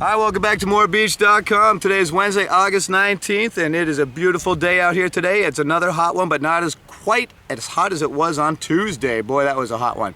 Hi, welcome back to morebeach.com. Today is Wednesday, August 19th, and it is a beautiful day out here today. It's another hot one, but not as quite as hot as it was on Tuesday. Boy, that was a hot one.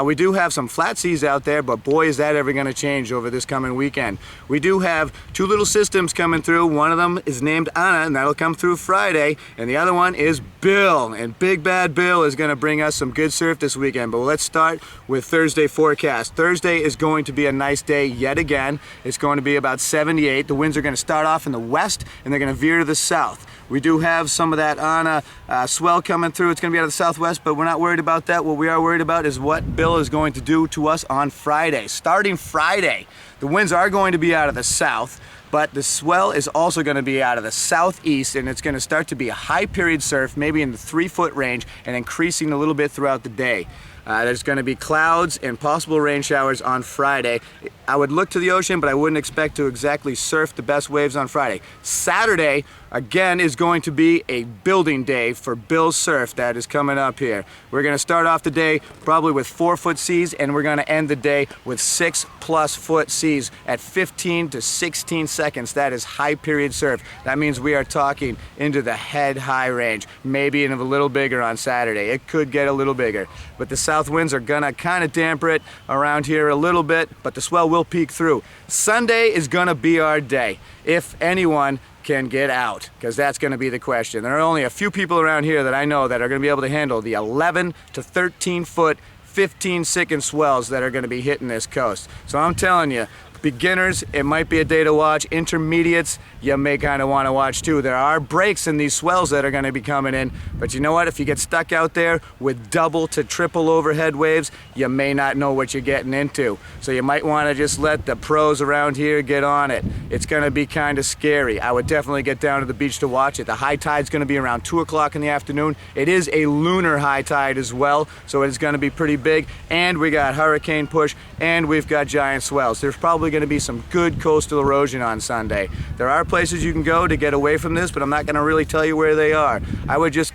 We do have some flat seas out there, but boy, is that ever going to change over this coming weekend. We do have two little systems coming through. One of them is named Anna, and that'll come through Friday, and the other one is Bill, and Big Bad Bill is going to bring us some good surf this weekend. But let's start with Thursday forecast. Thursday is going to be a nice day yet again. It's going to be about 78. The winds are going to start off in the west, and they're going to veer to the south. We do have some of that Anna swell coming through. It's going to be out of the southwest, but we're not worried about that. What we are worried about is what Bill is going to do to us on Friday. Starting Friday, the winds are going to be out of the south, but the swell is also going to be out of the southeast, and it's going to start to be a high period surf, maybe in the 3-foot range, and increasing a little bit throughout the day. There's going to be clouds and possible rain showers on Friday. I would look to the ocean, but I wouldn't expect to exactly surf the best waves on Friday. Saturday, again, is going to be a building day for Bill's Surf that is coming up here. We're going to start off the day probably with 4-foot seas, and we're going to end the day with 6+ foot seas at 15 to 16 seconds. That is high period surf. That means we are talking into the head high range, maybe even a little bigger on Saturday. It could get a little bigger, but the south winds are gonna kind of damper it around here a little bit, but the swell will peek through. Sunday is gonna be our day, if anyone can get out, because that's going to be the question. There are only a few people around here that I know that are going to be able to handle the 11 to 13 foot 15-second swells that are going to be hitting this coast. So I'm telling you, beginners, it might be a day to watch. Intermediates, you may kind of want to watch too. There are breaks in these swells that are going to be coming in, but you know what? If you get stuck out there with double to triple overhead waves, you may not know what you're getting into. So you might want to just let the pros around here get on it. It's going to be kind of scary. I would definitely get down to the beach to watch it. The high tide's going to be around 2 o'clock in the afternoon. It is a lunar high tide as well, so it's going to be pretty big. And we got hurricane push, and we've got giant swells. There's probably going to be some good coastal erosion on Sunday. There are places you can go to get away from this, but I'm not going to really tell you where they are. I would just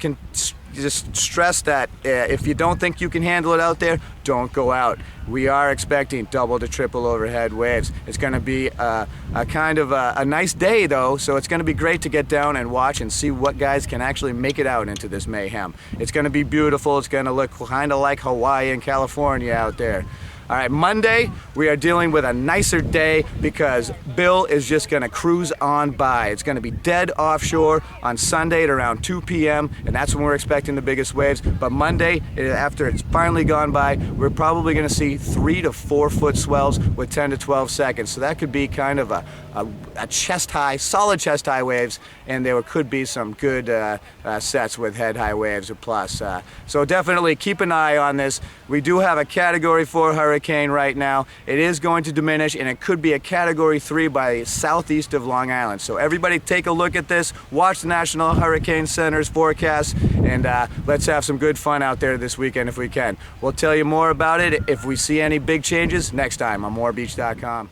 stress that if you don't think you can handle it out there, don't go out. We are expecting double to triple overhead waves. It's going to be a kind of a nice day though, so it's going to be great to get down and watch and see what guys can actually make it out into this mayhem. It's going to be beautiful. It's going to look kind of like Hawaii and California out there. All right, Monday, we are dealing with a nicer day because Bill is just going to cruise on by. It's going to be dead offshore on Sunday at around 2 p.m., and that's when we're expecting the biggest waves. But Monday, after it's finally gone by, we're probably going to see 3 to 4 foot swells with 10 to 12 seconds. So that could be kind of a chest high, solid chest high waves, and there could be some good sets with head high waves or plus. So definitely keep an eye on this. We do have a Category 4 hurricane right now. It is going to diminish, and it could be a Category 3 by southeast of Long Island. So everybody take a look at this, watch the National Hurricane Center's forecast, and let's have some good fun out there this weekend if we can. We'll tell you more about it if we see any big changes next time on morebeach.com.